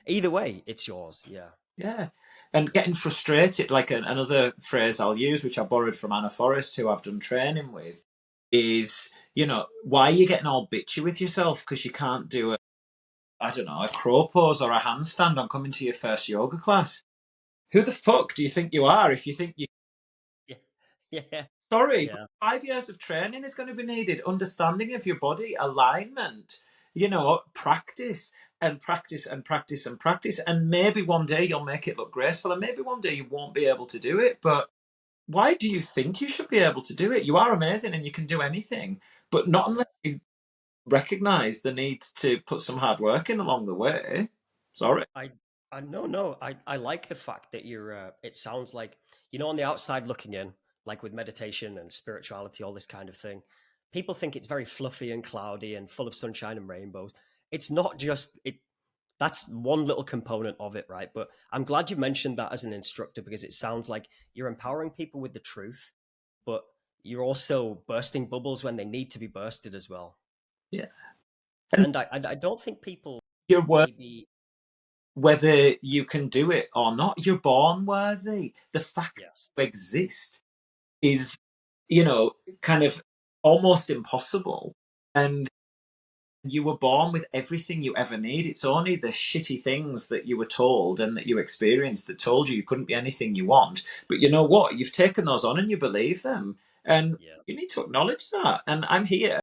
either way, it's yours. Yeah. Yeah. And getting frustrated, like another phrase I'll use, which I borrowed from Anna Forrest, who I've done training with, is, why are you getting all bitchy with yourself because you can't do I don't know, a crow pose or a handstand on coming to your first yoga class? Who the fuck do you think you are if you think you Yeah. Yeah. sorry, but Yeah. 5 years of training is going to be needed. Understanding of your body, alignment, practice and practice and practice and practice. And maybe one day you'll make it look graceful, and maybe one day you won't be able to do it. But why do you think you should be able to do it? You are amazing and you can do anything, but not Yeah. unless you recognize the need to put some hard work in along the way. Sorry. I no, I like the fact that it sounds like, on the outside looking in, like with meditation and spirituality, all this kind of thing, people think it's very fluffy and cloudy and full of sunshine and rainbows. It's not just it. That's one little component of it, right? But I'm glad you mentioned that as an instructor, because it sounds like you're empowering people with the truth, but you're also bursting bubbles when they need to be bursted as well. Yeah. And And I don't think people your work, maybe. whether you can do it or not, you're born worthy. The fact Yes. that you exist is, kind of almost impossible. And you were born with everything you ever need. It's only the shitty things that you were told and that you experienced that told you couldn't be anything you want. But you know what? You've taken those on and you believe them. And Yeah. you need to acknowledge that. And I'm here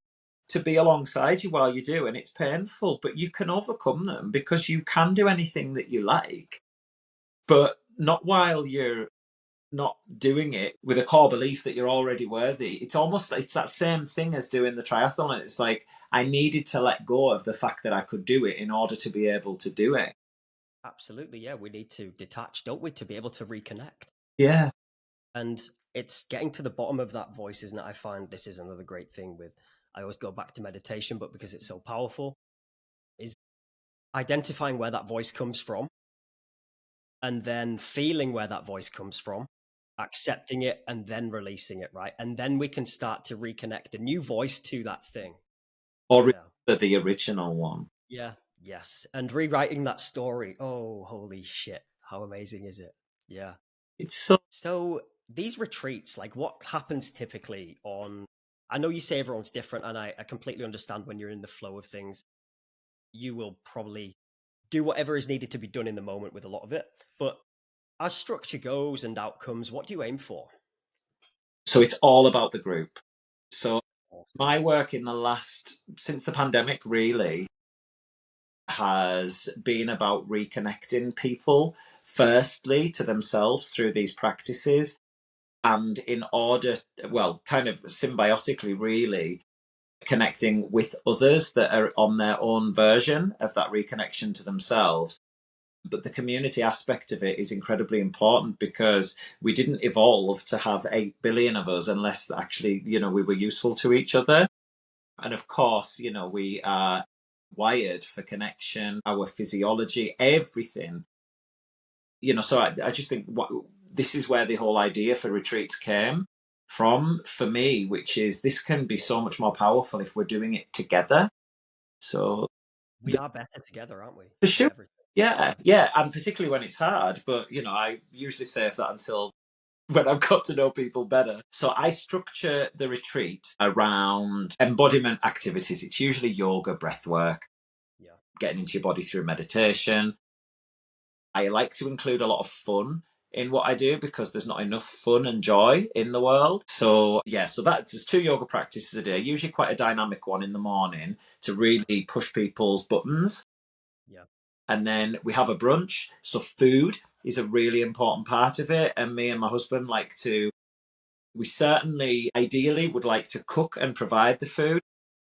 to be alongside you while you do. And it's painful, but you can overcome them because you can do anything that you like, but not while you're not doing it with a core belief that you're already worthy. It's almost it's that same thing as doing the triathlon. And it's like I needed to let go of the fact that I could do it in order to be able to do it. Absolutely. Yeah. We need to detach, don't we, to be able to reconnect. Yeah. And it's getting to the bottom of that voice, isn't it? I find this is another great thing with, I always go back to meditation, but because it's so powerful, is identifying where that voice comes from and then feeling where that voice comes from, accepting it and then releasing it, right? And then we can start to reconnect a new voice to that thing. Or Yeah. the original one. Yeah. Yes. And rewriting that story. Oh, holy shit. How amazing is it? Yeah. It's so So these retreats, like what happens typically on, I know you say everyone's different, and I completely understand when you're in the flow of things, you will probably do whatever is needed to be done in the moment with a lot of it. But as structure goes and outcomes, what do you aim for? so it's all about the group. So Awesome. my work in the last since the pandemic really has been about reconnecting people firstly to themselves through these practices, and in order, well, kind of symbiotically really connecting with others that are on their own version of that reconnection to themselves. But the community aspect of it is incredibly important because we didn't evolve to have 8 billion of us unless actually we were useful to each other. And of course, we are wired for connection, our physiology, everything. So I just think this is where the whole idea for retreats came from for me, which is this can be so much more powerful if we're doing it together. So We are better together, aren't we? for At sure, everything. yeah, yeah, and particularly when it's hard. But I usually save that until when I've got to know people better. So I structure the retreat around embodiment activities. It's usually yoga, breath work, Yeah. getting into your body through meditation. I like to include a lot of fun in what I do because there's not enough fun and joy in the world. So yeah, so that's just 2 yoga practices a day, usually quite a dynamic one in the morning to Yeah. really push people's buttons. Yeah. And then we have a brunch. So food is a really important part of it. And me and my husband like to, we certainly ideally would like to cook and provide the food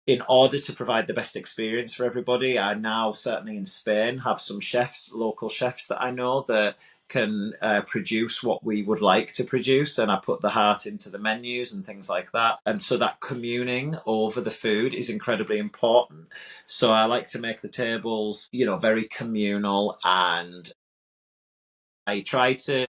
in order to provide the best experience for everybody. I now, certainly in Spain, have some chefs, local chefs that I know that can produce what we would like to produce, and I put the heart into the menus and things like that. And so that communing over the food is incredibly important. So I like to make the tables, very communal, and I try to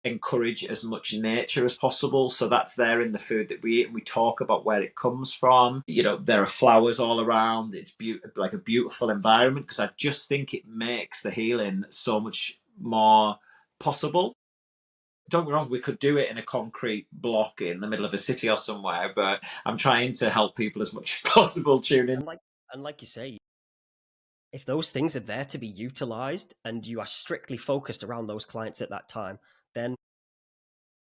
encourage as much nature as possible. So that's there in the food that we eat. We talk about where it comes from. There are flowers all around. It's like a beautiful environment, because I just think it makes the healing so much more possible. Don't get me wrong, we could do it in a concrete block in the middle of a city or somewhere, but I'm trying to help people as much as possible tune in. And like you say, if those things are there to be utilized and you are strictly focused around those clients at that time, then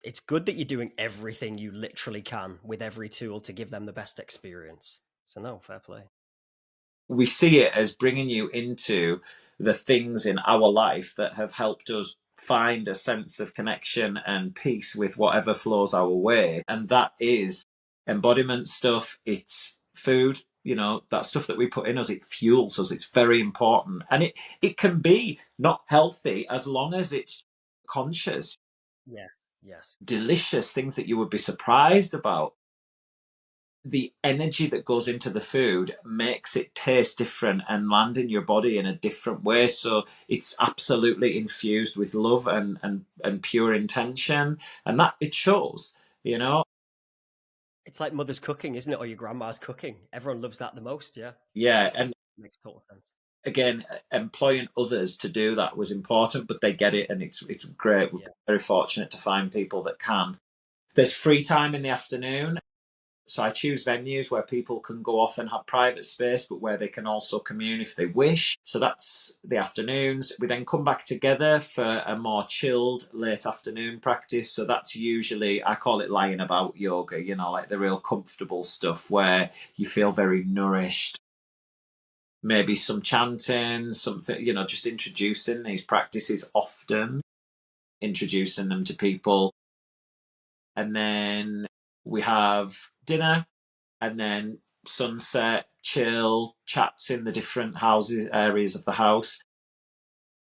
it's good that you're doing everything you literally can with every tool to give them the best experience. So no, fair play. We see it as bringing you into the things in our life that have helped us find a sense of connection and peace with whatever flows our way. And that is embodiment stuff. It's food, that stuff that we put in us, it fuels us. It's very important. And it can be not healthy as long as it's conscious. Yes. Delicious things that you would be surprised about. The energy that goes into the food makes it taste different and land in your body in a different way. So it's absolutely infused with love and pure intention. And that it shows, It's like mother's cooking, isn't it? Or your grandma's cooking. Everyone loves that the most, yeah. Yeah. And Makes total sense. again, employing others to do that was important, but they get it, and it's great. We're very fortunate to find people that can. There's free time in the afternoon. So I choose venues where people can go off and have private space, but where they can also commune if they wish. So that's the afternoons. We then come back together for a more chilled late afternoon practice. So that's usually, I call it lying about yoga, like the real comfortable stuff where you feel very nourished. Maybe some chanting, something, just introducing these practices often, introducing them to people. And then we have dinner, and then sunset, chill, chats in the different houses, areas of the house.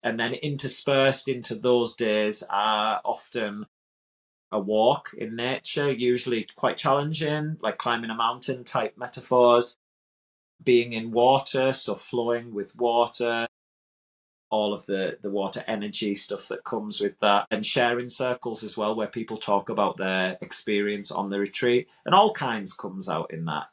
And then interspersed into those days are often a walk in nature, usually quite challenging, like climbing a mountain type metaphors, being in water, so flowing with water, all of the water energy stuff that comes with that, and sharing circles as well, where people talk about their experience on the retreat, and all kinds comes out in that,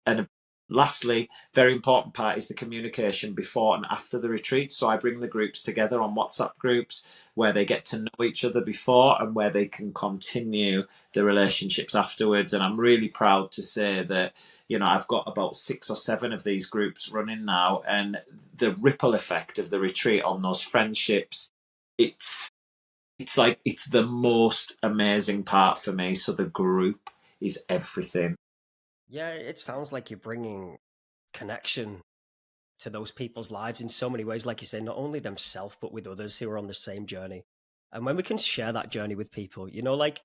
And lastly, very important part is the communication before and after the retreat. So I bring the groups together on WhatsApp groups where they get to know each other before and where they can continue the relationships afterwards. And I'm really proud to say that I've got about 6 or 7 of these groups running now, and the ripple effect of the retreat on those friendships, it's like it's the most amazing part for me. So the group is everything. Yeah, it sounds like you're bringing connection to those people's lives in so many ways, like you say, not only themselves, but with others who are on the same journey. And when we can share that journey with people, like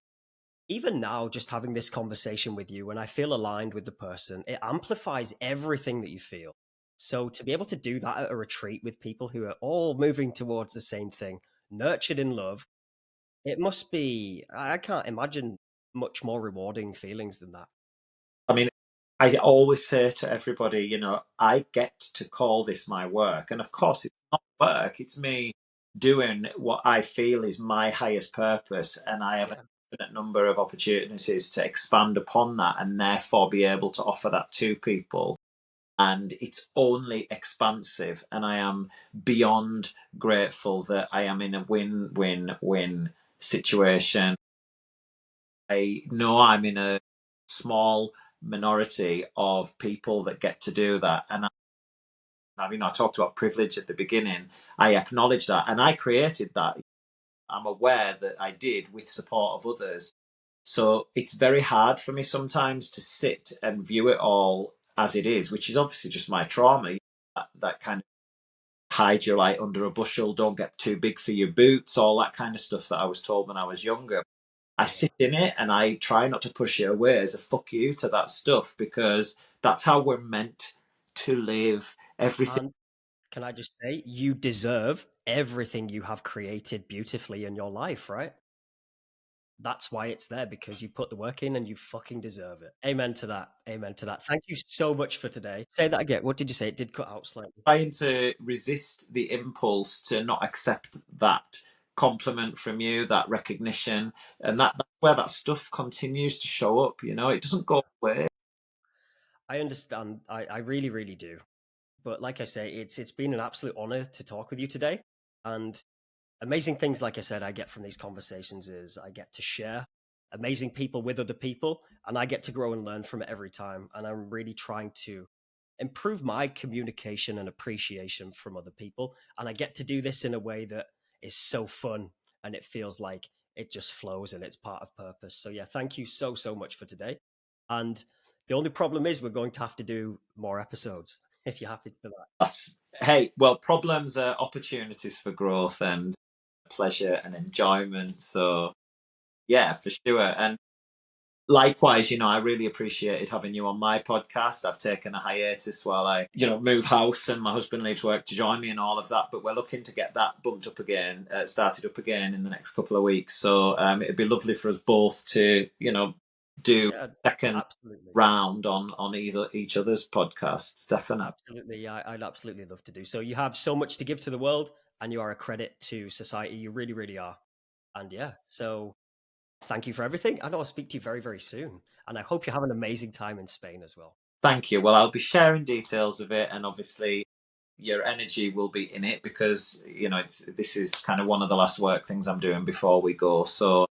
even now, just having this conversation with you, when I feel aligned with the person, it amplifies everything that you feel. So to be able to do that at a retreat with people who are all moving towards the same thing, nurtured in love, it must be, I can't imagine much more rewarding feelings than that. I mean, I always say to everybody, I get to call this my work. And of course, it's not work, it's me doing what I feel is my highest purpose. And I have an infinite number of opportunities to expand upon that and therefore be able to offer that to people. And it's only expansive. And I am beyond grateful that I am in a win-win-win situation. I know I'm in a small minority of people that get to do that. And I talked about privilege at the beginning. I acknowledge that. And I created that. I'm aware that I did with support of others. So it's very hard for me sometimes to sit and view it all as it is, which is obviously just my trauma, that kind of hide your light under a bushel, don't get too big for your boots, all that kind of stuff that I was told when I was younger. I Yeah. sit in it and I try not to push it away as a fuck you to that stuff, because that's how we're meant to live. Everything. And can I just say, you deserve everything you have created beautifully in your life, right? That's why it's there, because you put the work in and you fucking deserve it. Amen to that. Amen to that. Thank you so much for today. Say that again. What did you say? It did cut out slightly. Trying to resist the impulse to not accept that compliment from you, that recognition, and that's where that stuff continues to show up. It doesn't go away. I understand. I really, really do. But like I say, it's been an absolute honor to talk with you today. And amazing things, like I said, I get from these conversations is I get to share amazing people with other people, and I get to grow and learn from it every time. And I'm really trying to improve my communication and appreciation from other people. And I get to do this in a way that is so fun, and it feels like it just flows and it's part of purpose. So yeah, thank you so, so much for today. And the only problem is we're going to have to do more episodes if you're happy for that. Hey, well, problems are opportunities for growth and pleasure and enjoyment. So yeah, for sure. And likewise, I really appreciated having you on my podcast. I've taken a hiatus while I, move house, and my husband leaves work to join me and all of that. But we're looking to get that bumped up again, started up again in the next couple of weeks. So it'd be lovely for us both to, do Yeah, second absolutely. round on either each other's podcasts. Definitely. Absolutely. Yeah, I'd absolutely love to do so. You have so much to give to the world, and you are a credit to society. You really, really are. And yeah, so thank you for everything. And I'll speak to you very, very soon. And I hope you have an amazing time in Spain as well. Thank you. Well, I'll be sharing details of it, and obviously your energy will be in it, because this is kind of one of the last work things I'm doing before we go. So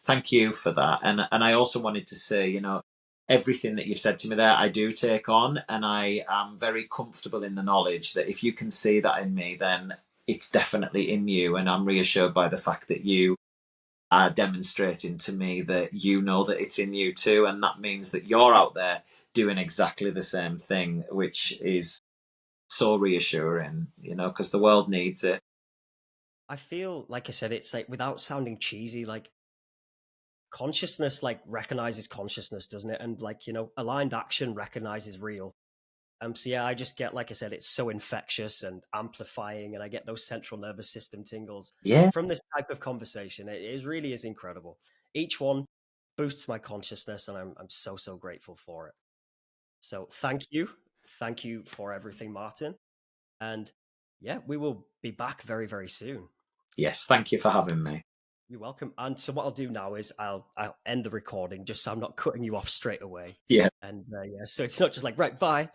thank you for that. And I also wanted to say, everything that you've said to me there, I do take on, and I am very comfortable in the knowledge that if you can see that in me, then it's definitely in you. And I'm reassured by the fact that you are demonstrating to me that you know that it's in you too. And that means that you're out there doing exactly the same thing, which is so reassuring, because the world needs it. I feel, like I said, it's like, without sounding cheesy, like consciousness, like recognizes consciousness, doesn't it? And like, aligned action recognizes real. So yeah, I just get, like I said, it's so infectious and amplifying, and I get those central nervous system tingles Yeah. from this type of conversation. It really is incredible. Each one boosts my consciousness, and I'm so, so grateful for it. So thank you for everything, Martyn. And yeah, we will be back very, very soon. Yes. Thank you for having me. You're welcome. And so what I'll do now is I'll end the recording, just so I'm not cutting you off straight away. Yeah. And yeah, so it's not just like, right, bye.